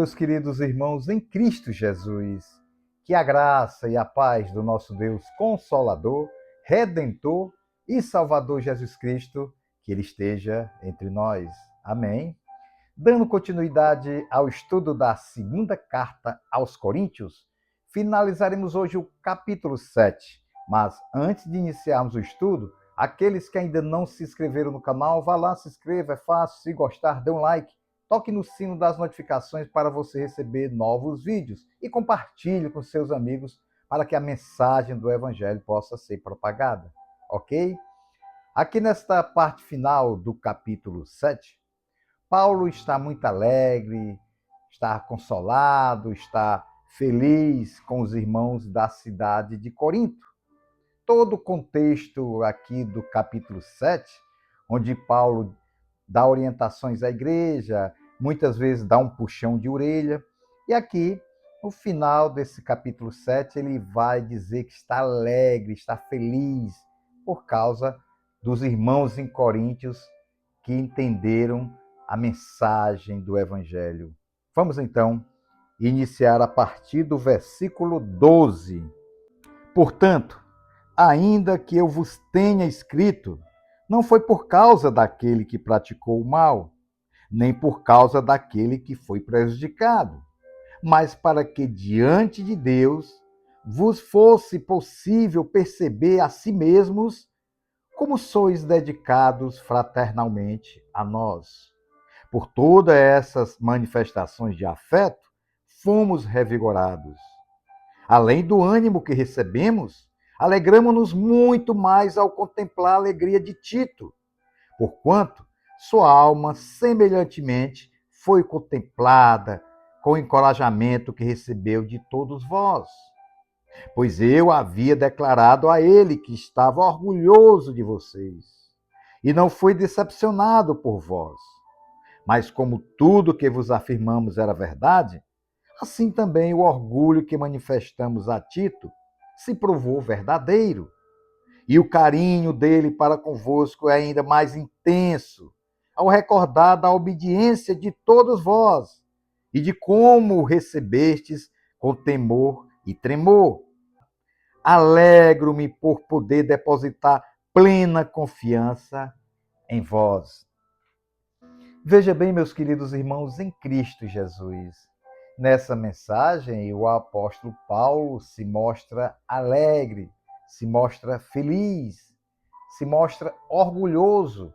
meus queridos irmãos em Cristo Jesus. Que a graça e a paz do nosso Deus Consolador, Redentor e Salvador Jesus Cristo, que Ele esteja entre nós. Amém. Dando continuidade ao estudo da segunda carta aos Coríntios, finalizaremos hoje o capítulo 7. Mas antes de iniciarmos o estudo, aqueles que ainda não se inscreveram no canal, vá lá, se inscreva, é fácil. Se gostar, dê um like. Toque no sino das notificações para você receber novos vídeos e compartilhe com seus amigos para que a mensagem do Evangelho possa ser propagada, ok? Aqui nesta parte final do capítulo 7, Paulo está muito alegre, está consolado, está feliz com os irmãos da cidade de Corinto. Todo o contexto aqui do capítulo 7, onde Paulo dá orientações à igreja, muitas vezes dá um puxão de orelha. E aqui, no final desse capítulo 7, ele vai dizer que está alegre, está feliz por causa dos irmãos em Coríntios que entenderam a mensagem do Evangelho. Vamos então iniciar a partir do versículo 12. Portanto, ainda que eu vos tenha escrito, não foi por causa daquele que praticou o mal, nem por causa daquele que foi prejudicado, mas para que diante de Deus vos fosse possível perceber a si mesmos como sois dedicados fraternalmente a nós. Por todas essas manifestações de afeto, fomos revigorados. Além do ânimo que recebemos, alegramo-nos muito mais ao contemplar a alegria de Tito, porquanto sua alma, semelhantemente, foi contemplada com o encorajamento que recebeu de todos vós. Pois eu havia declarado a ele que estava orgulhoso de vocês, e não fui decepcionado por vós. Mas como tudo que vos afirmamos era verdade, assim também o orgulho que manifestamos a Tito se provou verdadeiro. E o carinho dele para convosco é ainda mais intenso, ao recordar da obediência de todos vós e de como o recebestes com temor e tremor. Alegro-me por poder depositar plena confiança em vós. Veja bem, meus queridos irmãos, em Cristo Jesus. Nessa mensagem, o apóstolo Paulo se mostra alegre, se mostra feliz, se mostra orgulhoso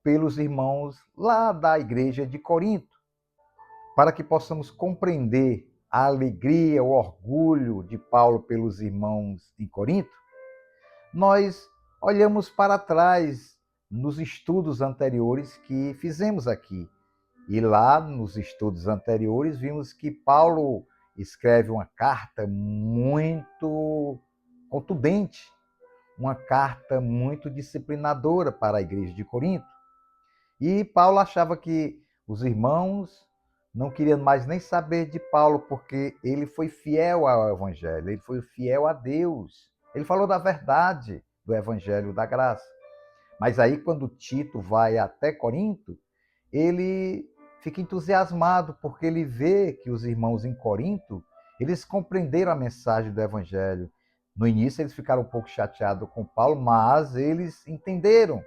pelos irmãos lá da igreja de Corinto. Para que possamos compreender a alegria, o orgulho de Paulo pelos irmãos em Corinto, nós olhamos para trás nos estudos anteriores que fizemos aqui. E lá nos estudos anteriores vimos que Paulo escreve uma carta muito contundente, uma carta muito disciplinadora para a igreja de Corinto. E Paulo achava que os irmãos não queriam mais nem saber de Paulo, porque ele foi fiel ao Evangelho, ele foi fiel a Deus. Ele falou da verdade do Evangelho da graça. Mas aí, quando Tito vai até Corinto, ele fica entusiasmado, porque ele vê que os irmãos em Corinto, eles compreenderam a mensagem do Evangelho. No início, eles ficaram um pouco chateados com Paulo, mas eles entenderam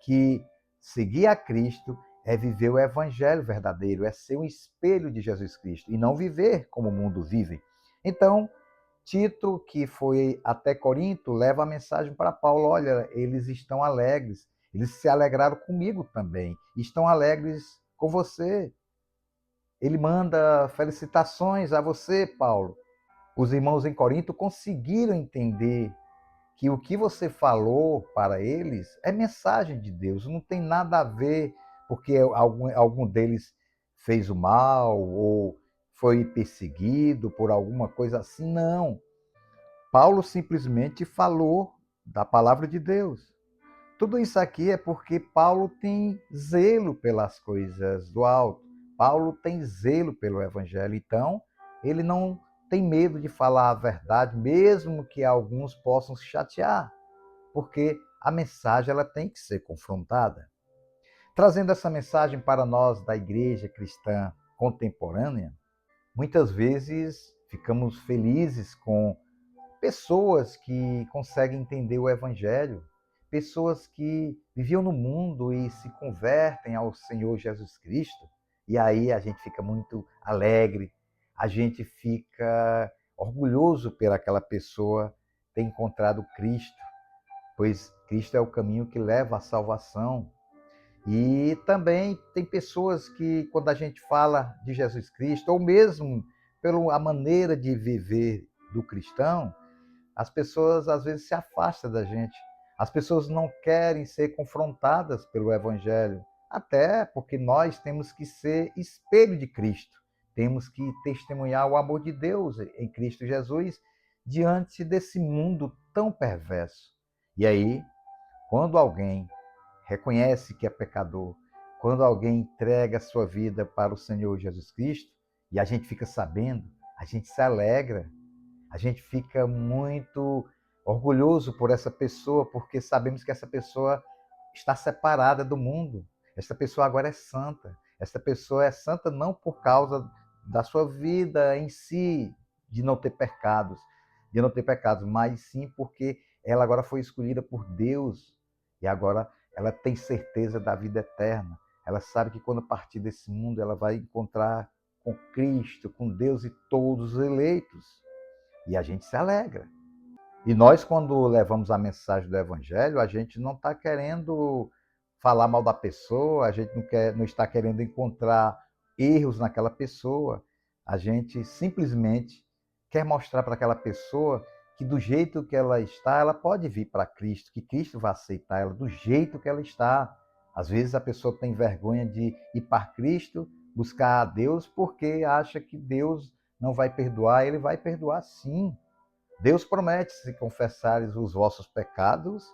que seguir a Cristo é viver o Evangelho verdadeiro, é ser um espelho de Jesus Cristo, e não viver como o mundo vive. Então, Tito, que foi até Corinto, leva a mensagem para Paulo: olha, eles estão alegres, eles se alegraram comigo também, estão alegres com você. Ele manda felicitações a você, Paulo. Os irmãos em Corinto conseguiram entender que o que você falou para eles é mensagem de Deus, não tem nada a ver porque algum deles fez o mal ou foi perseguido por alguma coisa assim, não. Paulo simplesmente falou da palavra de Deus. Tudo isso aqui é porque Paulo tem zelo pelas coisas do alto. Paulo tem zelo pelo evangelho. Então, ele não tem medo de falar a verdade, mesmo que alguns possam se chatear, porque a mensagem ela tem que ser confrontada. Trazendo essa mensagem para nós da igreja cristã contemporânea, Muitas vezes ficamos felizes com pessoas que conseguem entender o Evangelho, pessoas que viviam no mundo e se convertem ao Senhor Jesus Cristo, e aí a gente fica muito alegre, a gente fica orgulhoso pelaquela pessoa ter encontrado Cristo, pois Cristo é o caminho que leva à salvação. E também tem pessoas que, quando a gente fala de Jesus Cristo, ou mesmo pela maneira de viver do cristão, as pessoas às vezes se afastam da gente. As pessoas não querem ser confrontadas pelo Evangelho, até porque nós temos que ser espelho de Cristo. Temos que testemunhar o amor de Deus em Cristo Jesus diante desse mundo tão perverso. E aí, quando alguém reconhece que é pecador, quando alguém entrega a sua vida para o Senhor Jesus Cristo, e a gente fica sabendo, a gente se alegra, a gente fica muito orgulhoso por essa pessoa, porque sabemos que essa pessoa está separada do mundo. Essa pessoa agora é santa. Essa pessoa é santa não por causa da sua vida em si, de não ter pecados, mas sim porque ela agora foi escolhida por Deus e agora ela tem certeza da vida eterna. Ela sabe que quando partir desse mundo, ela vai encontrar com Cristo, com Deus e todos os eleitos. E a gente se alegra. E nós, quando levamos a mensagem do Evangelho, a gente não está querendo falar mal da pessoa, a gente não está querendo encontrar erros naquela pessoa. A gente simplesmente quer mostrar para aquela pessoa que do jeito que ela está, ela pode vir para Cristo, que Cristo vai aceitar ela do jeito que ela está. Às vezes a pessoa tem vergonha de ir para Cristo, buscar a Deus, porque acha que Deus não vai perdoar. Ele vai perdoar sim. Deus promete: se confessares os vossos pecados,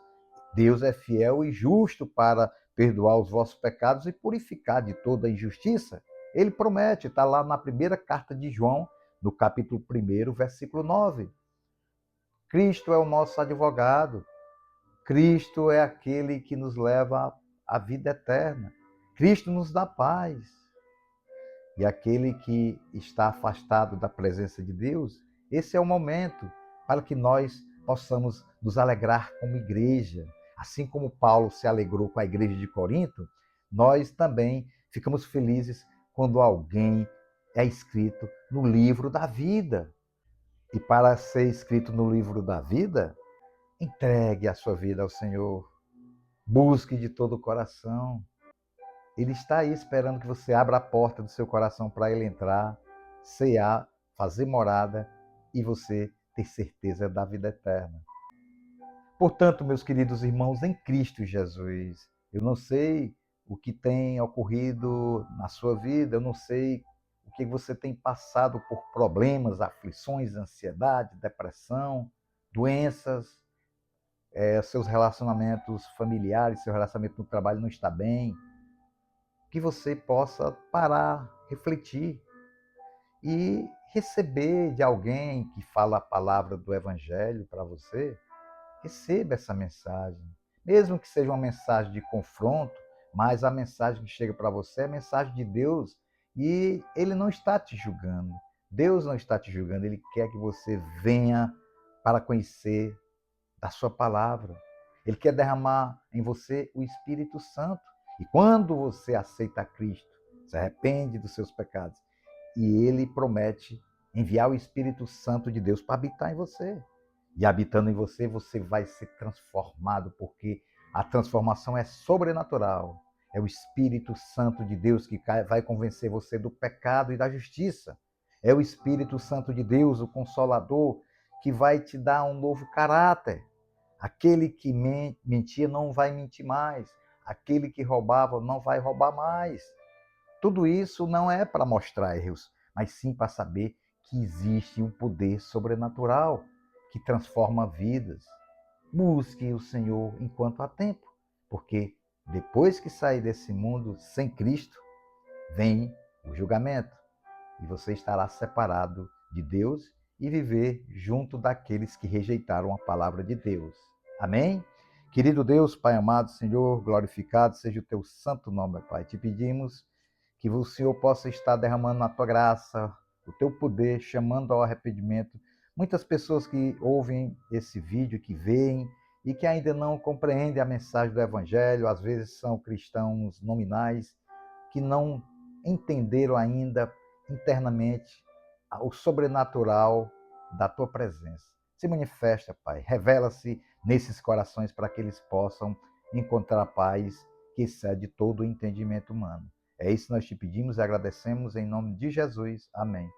Deus é fiel e justo para perdoar os vossos pecados e purificar de toda injustiça. Ele promete, está lá na primeira carta de João, no capítulo 1, versículo 9. Cristo é o nosso advogado. Cristo é aquele que nos leva à vida eterna. Cristo nos dá paz. E aquele que está afastado da presença de Deus, esse é o momento para que nós possamos nos alegrar como igreja. Assim como Paulo se alegrou com a igreja de Corinto, nós também ficamos felizes quando alguém é escrito no livro da vida. E para ser escrito no livro da vida, entregue a sua vida ao Senhor. Busque de todo o coração. Ele está aí esperando que você abra a porta do seu coração para ele entrar, cear, fazer morada e você ter certeza da vida eterna. Portanto, meus queridos irmãos, em Cristo Jesus, eu não sei o que tem ocorrido na sua vida, eu não sei o que você tem passado por problemas, aflições, ansiedade, depressão, doenças, seus relacionamentos familiares, seu relacionamento no trabalho não está bem, que você possa parar, refletir e receber de alguém que fala a palavra do Evangelho para você. Receba essa mensagem, mesmo que seja uma mensagem de confronto, mas a mensagem que chega para você é a mensagem de Deus e Ele não está te julgando. Deus não está te julgando, Ele quer que você venha para conhecer da sua palavra. Ele quer derramar em você o Espírito Santo. E quando você aceita Cristo, se arrepende dos seus pecados, e Ele promete enviar o Espírito Santo de Deus para habitar em você. E habitando em você, você vai ser transformado, porque a transformação é sobrenatural. É o Espírito Santo de Deus que vai convencer você do pecado e da justiça. É o Espírito Santo de Deus, o Consolador, que vai te dar um novo caráter. Aquele que mentia não vai mentir mais. Aquele que roubava não vai roubar mais. Tudo isso não é para mostrar erros, mas sim para saber que existe um poder sobrenatural que transforma vidas. Busque o Senhor enquanto há tempo, porque depois que sair desse mundo sem Cristo, vem o julgamento e você estará separado de Deus e viver junto daqueles que rejeitaram a palavra de Deus. Amém? Querido Deus, Pai amado, Senhor, glorificado seja o teu santo nome, Pai. Te pedimos que o Senhor possa estar derramando a tua graça, o teu poder chamando ao arrependimento muitas pessoas que ouvem esse vídeo, que veem e que ainda não compreendem a mensagem do Evangelho, às vezes são cristãos nominais, que não entenderam ainda internamente o sobrenatural da tua presença. Se manifesta, Pai, revela-se nesses corações para que eles possam encontrar paz que excede todo o entendimento humano. É isso que nós te pedimos e agradecemos em nome de Jesus. Amém.